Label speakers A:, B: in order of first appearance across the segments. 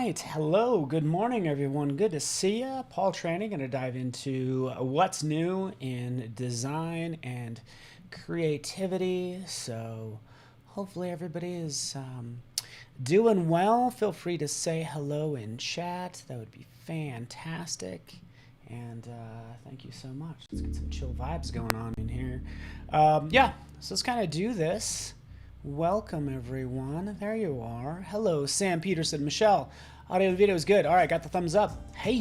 A: right. Hello. Good morning, everyone. Good to see you. Paul Training. Going to dive into what's new in design and creativity. So hopefully everybody is doing well. Feel free to say hello in chat. That would be fantastic. And thank you so much. Let's get some chill vibes going on in here. Yeah, so let's kind of do this. Welcome, everyone. There you are. Hello, Sam Peterson, Michelle. Audio and video is good. All right, got the thumbs up. Hey,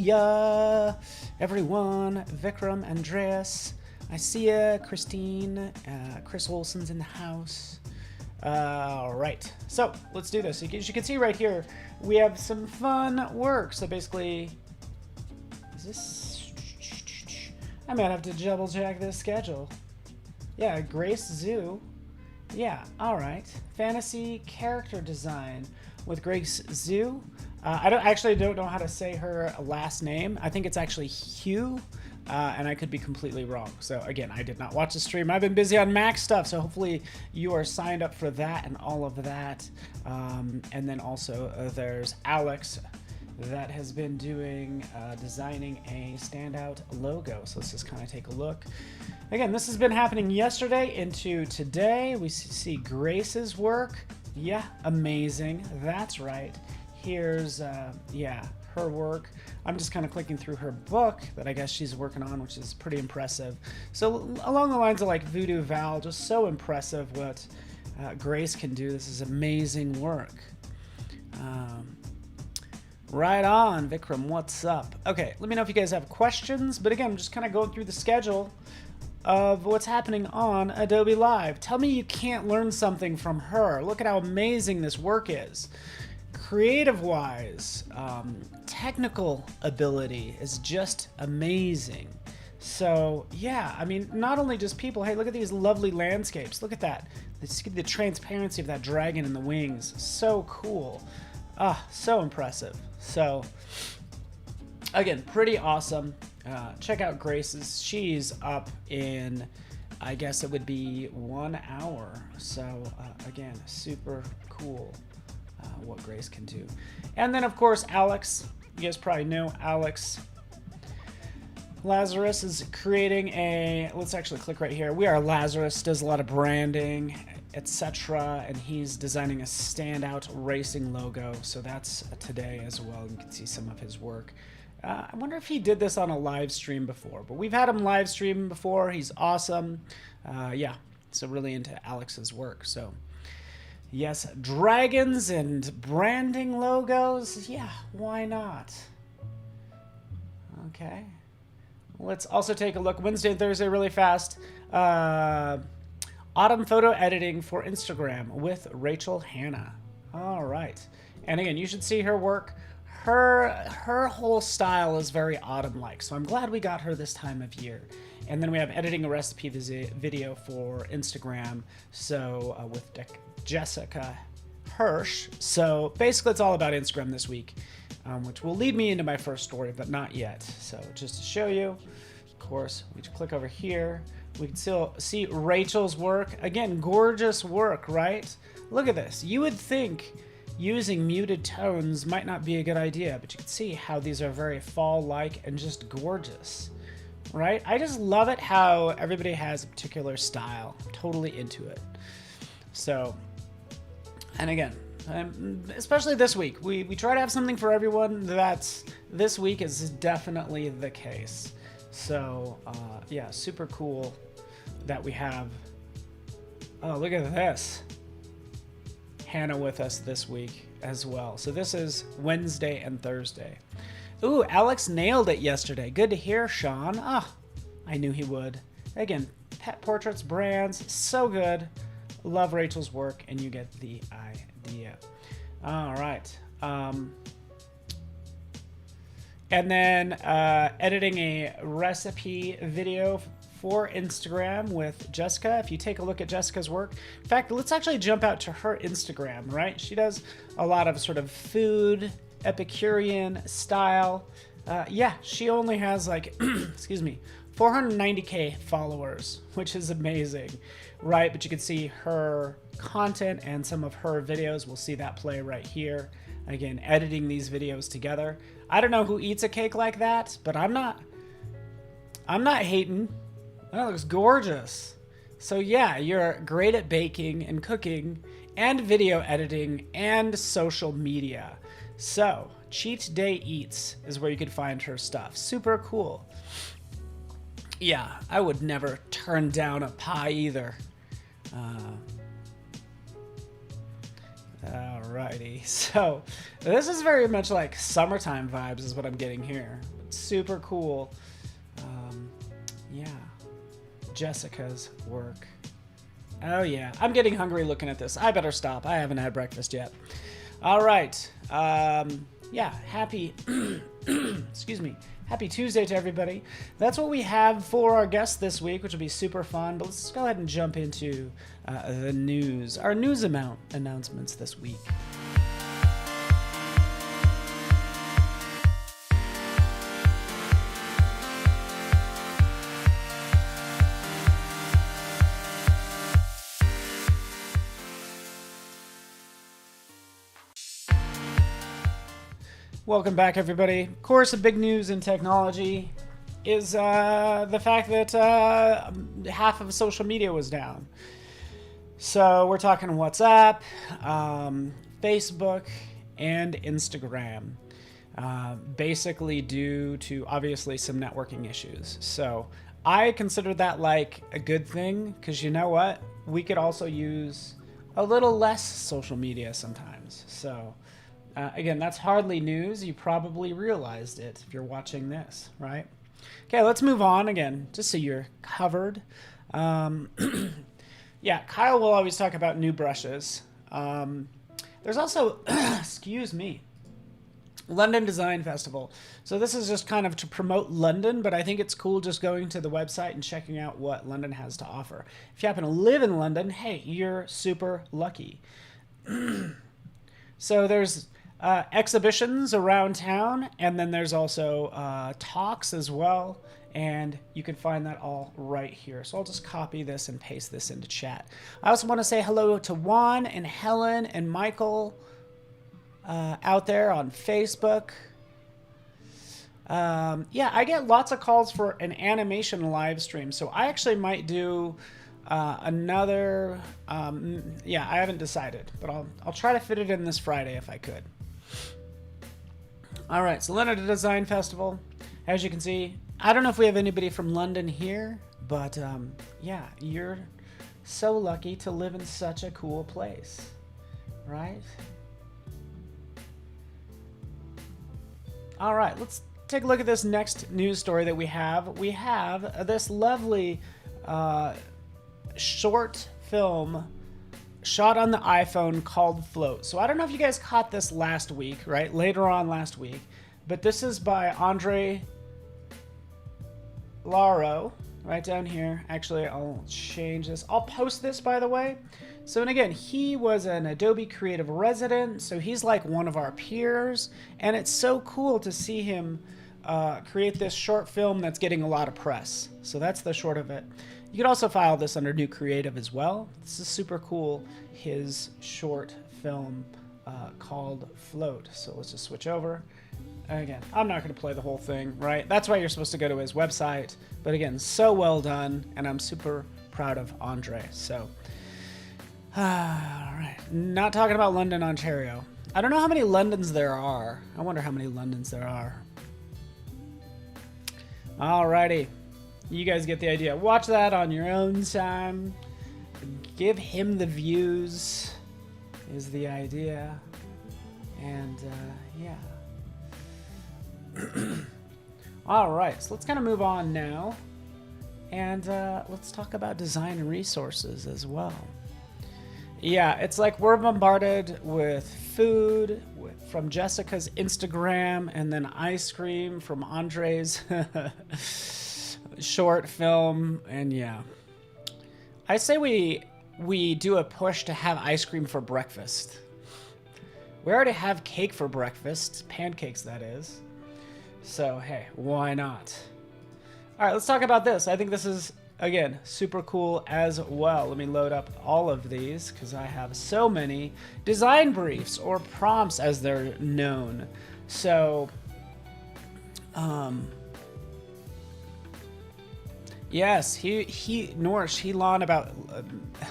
A: everyone. Vikram, Andreas. I see ya. Christine. Chris Olson's in the house. All right, so let's do this. As you can see right here, we have some fun work. So basically, is this? I might have to double check this schedule. Yeah, Grace Zoo. Yeah, all right. Fantasy character design with Grace Zhu. I don't know how to say her last name. I think it's actually Hugh, and I could be completely wrong. So again, I did not watch the stream. I've been busy on Mac stuff, so hopefully you are signed up for that and all of that. And then also there's Alex that has been doing designing a standout logo. So let's just kind of take a look. Again, this has been happening yesterday into today. We see Grace's work. Yeah, amazing. That's right. Here's, yeah, her work. I'm just kind of clicking through her book that I guess she's working on, which is pretty impressive. So along the lines of like Voodoo Val, just so impressive what Grace can do. This is amazing work. Right on, Vikram, what's up? Okay, let me know if you guys have questions. But again, I'm just kind of going through the schedule of what's happening on Adobe Live. Tell me you can't learn something from her. Look at how amazing this work is. Creative-wise, technical ability is just amazing. So yeah, I mean, not only just people, hey, look at these lovely landscapes. Look at that. Let's get the transparency of that dragon in the wings. So cool. So impressive. So again, pretty awesome. Check out Grace's. She's up in, I guess it would be 1 hour. So again, super cool what Grace can do. And then of course, Alex. You guys probably know Alex Lazarus is creating a, let's actually click right here. We Are Lazarus, does a lot of branding, etc. And he's designing a standout racing logo. So that's today as well. You can see some of his work. I wonder if he did this on a live stream before, but we've had him live stream before. He's awesome. Yeah, so really into Alex's work. So yes, dragons and branding logos. Yeah, why not? Okay. Let's also take a look. Wednesday and Thursday really fast. Autumn photo editing for Instagram with Rachel Hanna. All right. And again, you should see her work. Her whole style is very autumn-like, so I'm glad we got her this time of year. And then we have editing a recipe video for Instagram, so with Jessica Hirsch. So basically it's all about Instagram this week, which will lead me into my first story, but not yet. So just to show you, of course, we click over here. We can still see Rachel's work. Again, gorgeous work, right? Look at this. You would think using muted tones might not be a good idea, but you can see how these are very fall-like and just gorgeous, right? I just love it how everybody has a particular style. I'm totally into it. So, and again, especially this week, we try to have something for everyone. That's this week is definitely the case. So, yeah, super cool that we have. Oh, look at this. Hannah with us this week as well. So this is Wednesday and Thursday. Ooh, Alex nailed it yesterday. Good to hear, Sean. I knew he would. Again, pet portraits, brands, so good. Love Rachel's work, and you get the idea. All right. And then editing a recipe video for Instagram with Jessica. If you take a look at Jessica's work, in fact, let's actually jump out to her Instagram, right? She does a lot of sort of food, Epicurean style. Yeah, she only has like, excuse me, 490K followers, which is amazing, right? But you can see her content and some of her videos. We'll see that play right here. Again, editing these videos together. I don't know who eats a cake like that, but I'm not hating. That looks gorgeous. So yeah, you're great at baking and cooking and video editing and social media. So Cheat Day Eats is where you can find her stuff. Super cool. Yeah, I would never turn down a pie either. Alrighty, so this is very much like summertime vibes is what I'm getting here. Super cool. Yeah, Jessica's work. Oh yeah, I'm getting hungry looking at this. I better stop. I haven't had breakfast yet. All right. Yeah, happy, excuse me, happy Tuesday to everybody. That's what we have for our guest this week, which will be super fun. But let's go ahead and jump into the news. Our news announcements this week. Welcome back, everybody. Of course, the big news in technology is the fact that half of social media was down. So we're talking WhatsApp, Facebook, and Instagram, basically due to obviously some networking issues. So I consider that like a good thing because you know what? We could also use a little less social media sometimes. So again, that's hardly news. You probably realized it if you're watching this, right? Okay, let's move on again, just so you're covered. Yeah, Kyle will always talk about new brushes. There's also, excuse me, London Design Festival. So this is just kind of to promote London, but I think it's cool just going to the website and checking out what London has to offer. If you happen to live in London, hey, you're super lucky. So there's exhibitions around town, and then there's also talks as well, and you can find that all right here. So I'll just copy this and paste this into chat. I also want to say hello to Juan and Helen and Michael out there on Facebook. Yeah, I get lots of calls for an animation live stream, so I actually might do another. Yeah, I haven't decided, but I'll try to fit it in this Friday if I could. All right, so London Design Festival. As you can see, I don't know if we have anybody from London here, but yeah, you're so lucky to live in such a cool place, right? All right, let's take a look at this next news story that we have. We have this lovely short film shot on the iPhone called Float. So I don't know if you guys caught this last week, right? Later on last week. But this is by Andre Laro, right down here. Actually, I'll change this. I'll post this, by the way. So, and again, he was an Adobe Creative resident, so he's like one of our peers. And it's so cool to see him create this short film that's getting a lot of press. So that's the short of it. You could also file this under New Creative as well. This is super cool, his short film called Float. So let's just switch over. Again, I'm not going to play the whole thing, right? That's why you're supposed to go to his website. But again, so well done, and I'm super proud of Andre. So, all right. Not talking about London, Ontario. I don't know how many Londons there are. I wonder how many Londons there are. Alrighty. You guys get the idea. Watch that on your own time. Give him the views is the idea. And yeah. All right, so let's kind of move on now. And let's talk about design resources as well. Yeah, it's like we're bombarded with food from Jessica's Instagram, and then ice cream from Andre's short film, and yeah. I say we do a push to have ice cream for breakfast. We already have cake for breakfast, pancakes that is. So hey, why not? All right, let's talk about this. I think this is, again, super cool as well. Let me load up all of these because I have so many design briefs, or prompts as they're known. So, yes, Elon about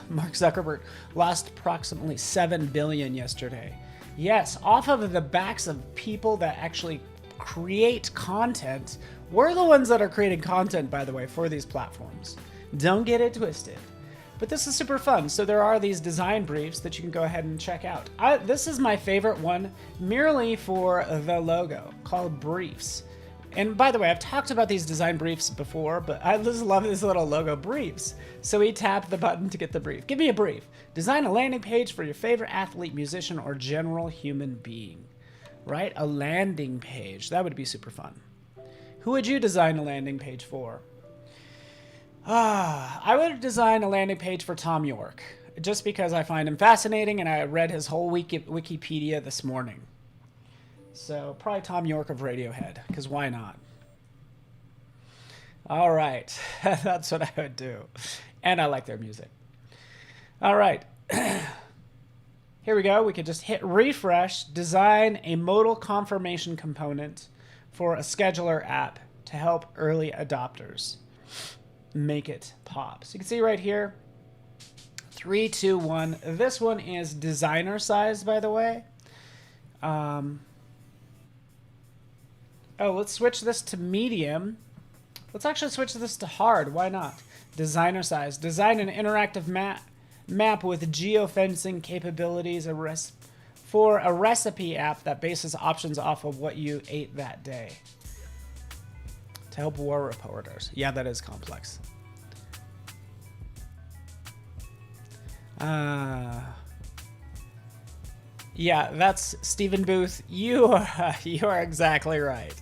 A: Mark Zuckerberg lost approximately 7 billion yesterday. Yes, off of the backs of people that actually create content. We're the ones that are creating content, by the way, for these platforms. Don't get it twisted. But this is super fun. So there are these design briefs that you can go ahead and check out. This is my favorite one, merely for the logo, called Briefs. And by the way, I've talked about these design briefs before, but I just love this little logo, Briefs. So we tap the button to get the brief. Give me a brief. Design a landing page for your favorite athlete, musician, or general human being. Right? A landing page. That would be super fun. Who would you design a landing page for? I would design a landing page for Tom York, just because I find him fascinating, and I read his whole Wikipedia this morning. So probably Tom York of Radiohead, because why not? All right, that's what I would do. And I like their music. All right. Here we go. We could just hit refresh, design a modal confirmation component for a scheduler app to help early adopters make it pop. So you can see right here, 3, 2, 1. This one is designer size, by the way. Oh, let's switch this to medium. Let's actually switch this to hard. Why not? Designer size. Design an interactive map with geofencing capabilities for a recipe app that bases options off of what you ate that day. To help war reporters. Yeah, that is complex. Yeah, that's Stephen Booth. You are exactly right.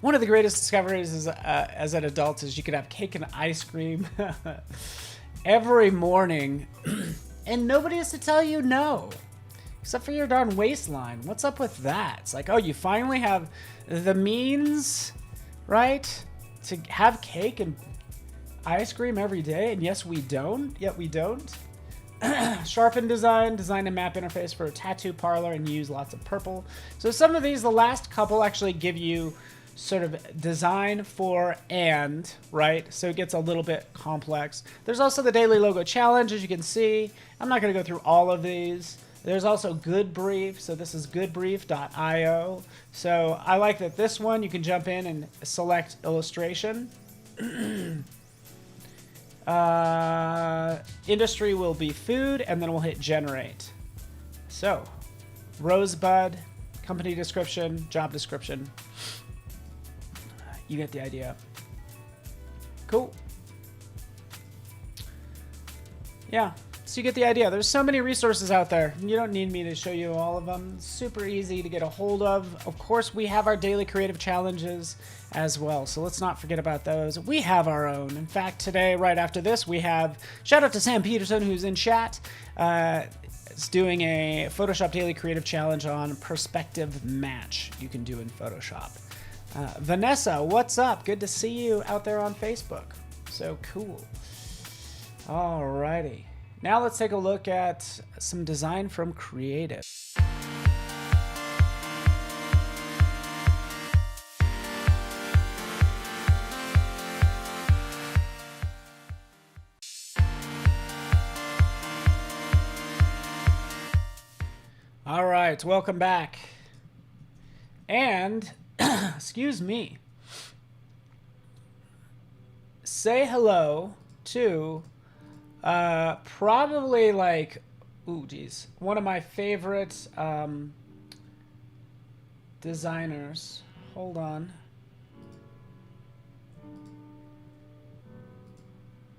A: One of the greatest discoveries is, as an adult, is you could have cake and ice cream every morning, and nobody has to tell you no, except for your darn waistline. What's up with that? It's like, oh, you finally have the means, right, to have cake and ice cream every day, and yes, we don't. Yet we don't. Sharpen design a map interface for a tattoo parlor and use lots of purple. So some of these, the last couple actually give you sort of design for and, right? So it gets a little bit complex. There's also the daily logo challenge, as you can see. I'm not going to go through all of these. There's also Good Brief. So this is goodbrief.io. So I like that this one, you can jump in and select illustration. Industry will be food, and then we'll hit generate. So, Rosebud, company description, job description. You get the idea. Cool. Yeah, so you get the idea. There's so many resources out there. You don't need me to show you all of them. Super easy to get a hold of. Of course, we have our daily creative challenges as well, so let's not forget about those. We have our own. In fact, today, right after this, we have, shout out to Sam Peterson, who's in chat. It's doing a Photoshop Daily Creative Challenge on perspective match you can do in Photoshop. Vanessa, what's up? Good to see you out there on Facebook. So cool. Alrighty. Now let's take a look at some design from Creative. All right, welcome back. And, excuse me, say hello to probably like, ooh, geez, one of my favorite designers. Hold on.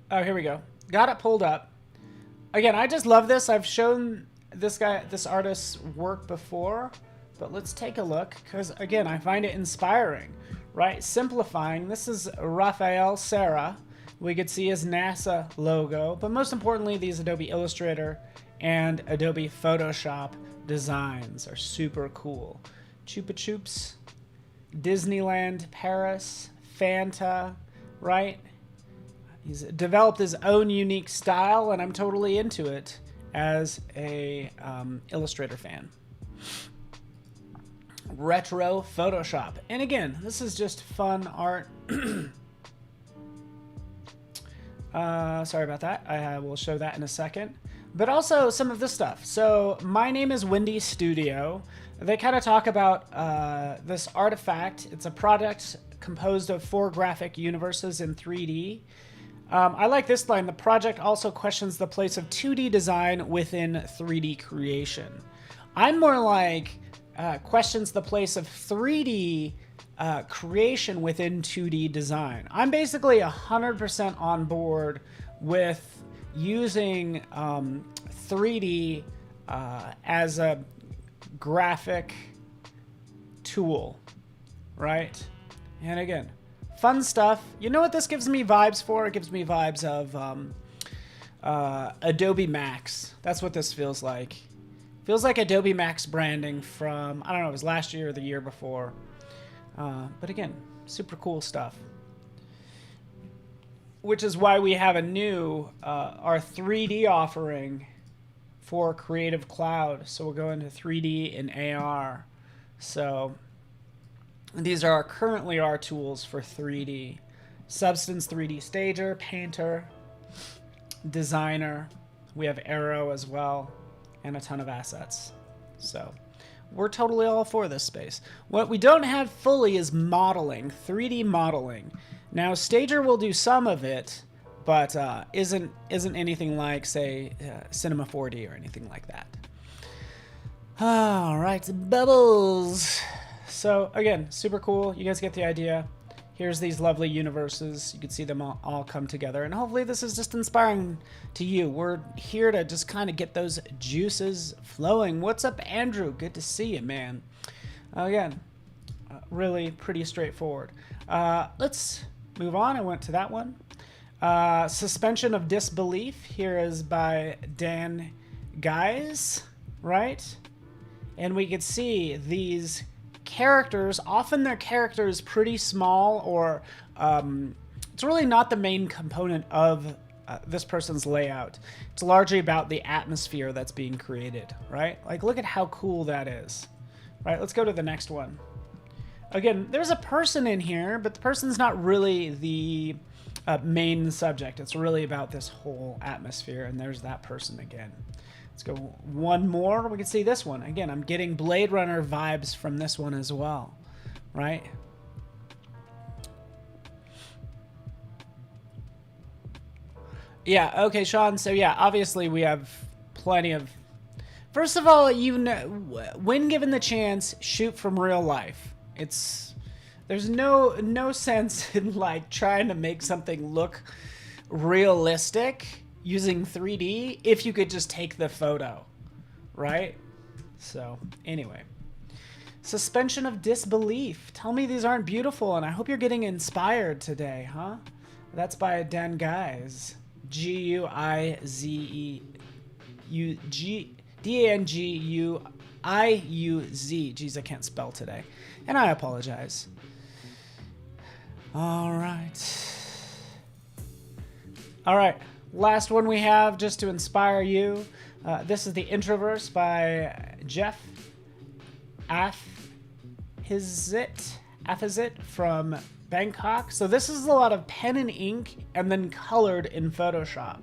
A: Oh, here we go. Got it pulled up. Again, I just love this. I've shown this artist's work before, but let's take a look, because again, I find it inspiring, right? Simplifying. This is Rafael Serra. We could see his NASA logo, but most importantly, these Adobe Illustrator and Adobe Photoshop designs are super cool. Chupa Chups, Disneyland Paris, Fanta, right? He's developed his own unique style, and I'm totally into it as a Illustrator fan. Retro Photoshop. And again, this is just fun art. Sorry about that. I will show that in a second. But also some of this stuff. So my name is Windy Studio. They kind of talk about this artifact. It's a product composed of 4 graphic universes in 3D. I like this line. The project also questions the place of 2D design within 3D creation. I'm more like questions the place of 3D creation within 2D design. I'm basically 100% on board with using 3D as a graphic tool, right? And again, fun stuff. You know what this gives me vibes for? It gives me vibes of Adobe Max. That's what this feels like. Feels like Adobe Max branding from, I don't know, it was last year or the year before. But again, super cool stuff. Which is why we have a new, our 3D offering for Creative Cloud. So we'll go into 3D and AR. So these are currently our tools for 3D. Substance 3D Stager, Painter, Designer. We have Aero as well, and a ton of assets. So we're totally all for this space. What we don't have fully is modeling, 3D modeling. Now, Stager will do some of it, but isn't anything like, say, Cinema 4D or anything like that. All right, bubbles. So again, super cool. You guys get the idea. Here's these lovely universes. You can see them all come together, and hopefully this is just inspiring to you. We're here to just kind of get those juices flowing. What's up, Andrew? Good to see you, man. Again, really pretty straightforward. Let's move on. I went to that one. Suspension of Disbelief. Here is by Dan Guys, right? And we could see these characters. Often their character is pretty small, or it's really not the main component of this person's layout. It's largely about the atmosphere that's being created, right? Like, look at how cool that is. Right, let's go to the next one. Again, there's a person in here, but the person's not really the main subject. It's really about this whole atmosphere, and there's that person again. Let's go one more. We can see this one. Again, I'm getting Blade Runner vibes from this one as well, right? Yeah, okay, Sean. So yeah, obviously we have plenty of... First of all, you know, when given the chance, shoot from real life. There's no sense in like trying to make something look realistic using 3D if you could just take the photo, right? So anyway, suspension of disbelief. Tell me these aren't beautiful, and I hope you're getting inspired today, huh? That's by Dan Guys. Danguiuz. Geez, I can't spell today, and I apologize. All right, last one we have just to inspire you. This is the Introverse by Jeff Afizit from Bangkok. So this is a lot of pen and ink and then colored in Photoshop.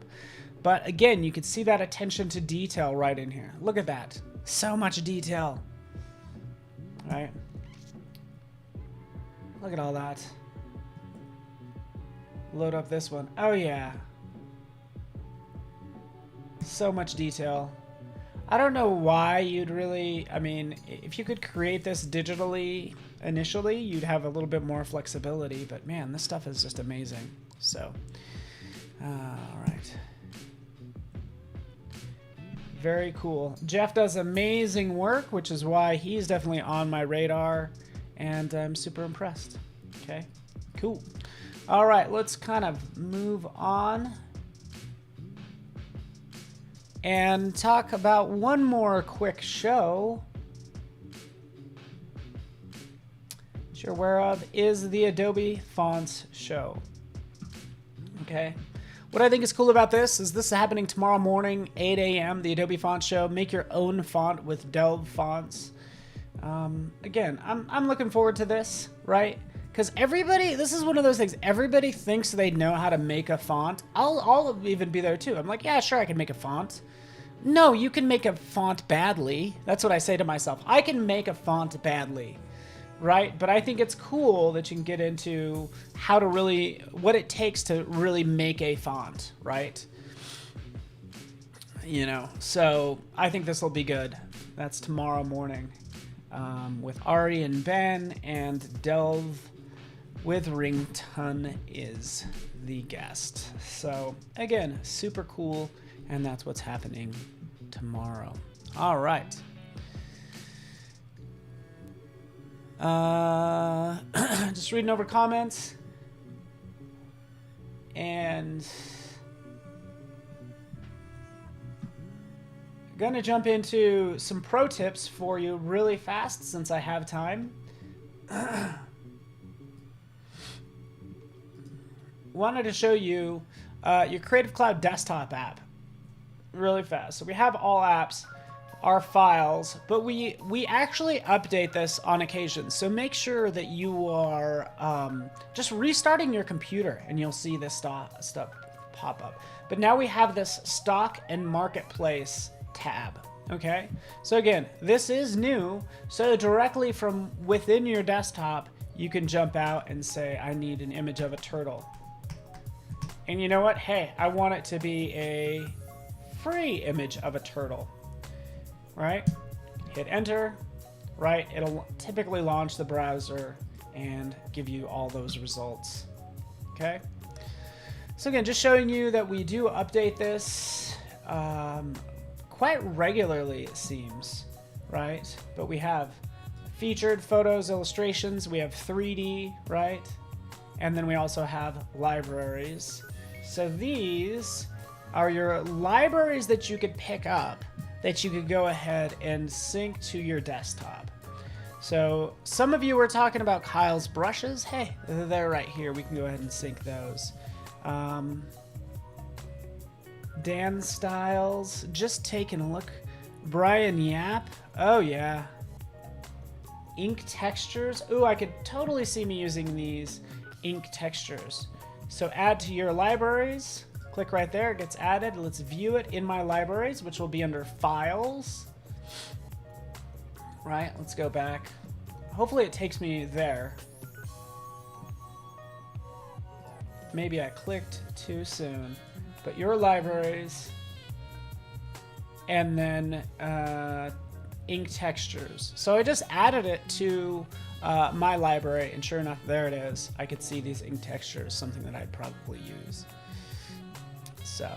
A: But again, you can see that attention to detail right in here. Look at that. So much detail. All right. Look at all that. Load up this one. Oh yeah. So much detail. I don't know why you'd really, I mean, if you could create this digitally initially, you'd have a little bit more flexibility, but man, this stuff is just amazing. So, all right. Very cool. Jeff does amazing work, which is why he's definitely on my radar, and I'm super impressed. Okay, cool. All right, let's kind of move on and talk about one more quick show, which you're aware of is the Adobe Fonts show. Okay. What I think is cool about this is happening tomorrow morning, 8 a.m., the Adobe Font Show. Make your own font with Delve fonts. Again, I'm looking forward to this, right? Because this is one of those things, everybody thinks they know how to make a font. I'll even be there too. I'm like, yeah, sure, I can make a font. No, you can make a font badly. That's what I say to myself. I can make a font badly. Right? But I think it's cool that you can get into what it takes to really make a font, right? You know, so I think this will be good. That's tomorrow morning with Ari and Ben, and Delve Witherington is the guest. So again, super cool, and that's what's happening tomorrow. All right. Just reading over comments, and gonna jump into some pro tips for you really fast since I have time. Wanted to show you your Creative Cloud desktop app really fast. So we have all apps, our files, but we actually update this on occasion. So make sure that you are just restarting your computer and you'll see this stuff pop up. But now we have this stock and marketplace tab. Okay, so again, this is new. So directly from within your desktop, you can jump out and say, I need an image of a turtle. And you know what? Hey, I want it to be a free image of a turtle. Right? Hit enter, right? It'll typically launch the browser and give you all those results. Okay? So again, just showing you that we do update this quite regularly, it seems, right? But we have featured photos, illustrations, we have 3D, right? And then we also have libraries. So these are your libraries that you could pick up that you could go ahead and sync to your desktop. So some of you were talking about Kyle's brushes. Hey, they're right here. We can go ahead and sync those. Dan Styles, just taking a look. Brian Yap, oh yeah. Ink textures, ooh, I could totally see me using these ink textures. So add to your libraries. Click right there, it gets added. Let's view it in my libraries, which will be under files. Right, let's go back. Hopefully it takes me there. Maybe I clicked too soon. But your libraries, and then ink textures. So I just added it to my library, and sure enough, there it is. I could see these ink textures, something that I'd probably use. So,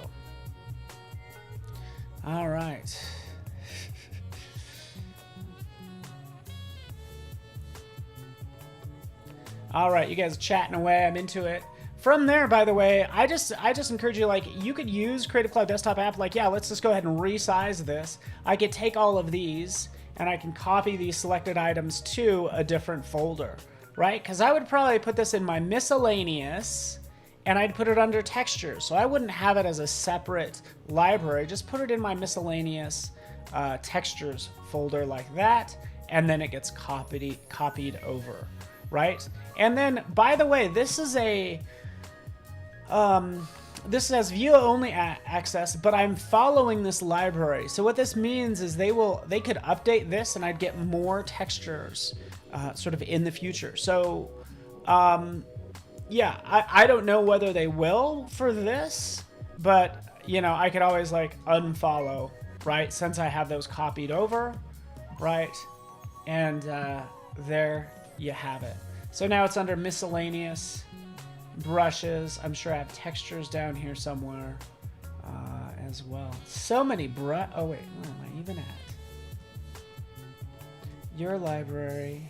A: all right. All right, you guys are chatting away. I'm into it. From there, by the way, I just encourage you, like, you could use Creative Cloud Desktop app, like, yeah, let's just go ahead and resize this. I could take all of these and I can copy these selected items to a different folder, right? Because I would probably put this in my miscellaneous and I'd put it under textures. So I wouldn't have it as a separate library, just put it in my miscellaneous textures folder like that, and then it gets copied over, right? And then, by the way, this is a this has view-only access, but I'm following this library. So what this means is they could update this, and I'd get more textures sort of in the future. So yeah, I don't know whether they will for this, but you know, I could always like unfollow, right? Since I have those copied over, right? And there you have it. So now it's under miscellaneous, brushes. I'm sure I have textures down here somewhere as well. So many oh wait, where am I even at? Your library.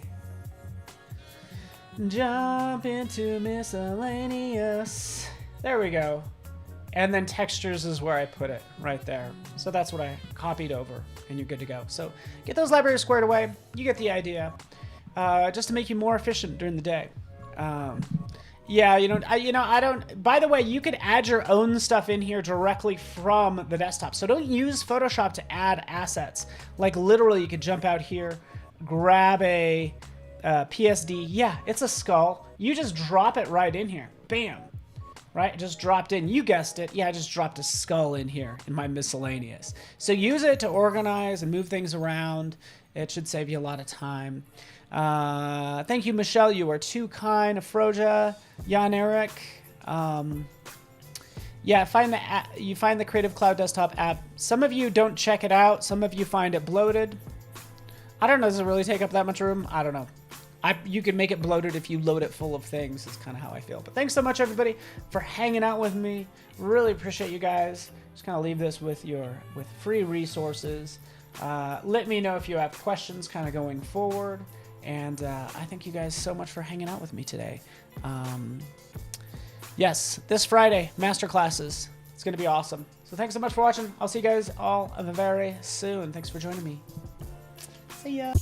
A: Jump into miscellaneous. There we go. And then textures is where I put it, right there. So that's what I copied over, and you're good to go. So get those libraries squared away. You get the idea. Just to make you more efficient during the day. Yeah, I don't. By the way, you could add your own stuff in here directly from the desktop. So don't use Photoshop to add assets. Like literally, you could jump out here, grab a PSD. Yeah, it's a skull. You just drop it right in here. Bam. Right? It just dropped in. You guessed it. Yeah, I just dropped a skull in here in my miscellaneous. So use it to organize and move things around. It should save you a lot of time. Thank you, Michelle. You are too kind. Afroja, Jan Eric. Yeah, you find the Creative Cloud Desktop app. Some of you don't check it out. Some of you find it bloated. I don't know. Does it really take up that much room? I don't know. You can make it bloated if you load it full of things. Is kind of how I feel. But thanks so much, everybody, for hanging out with me. Really appreciate you guys. Just kind of leave this with free resources. Let me know if you have questions kind of going forward. And I thank you guys so much for hanging out with me today. Yes, this Friday, masterclasses. It's going to be awesome. So thanks so much for watching. I'll see you guys all very soon. Thanks for joining me. See ya.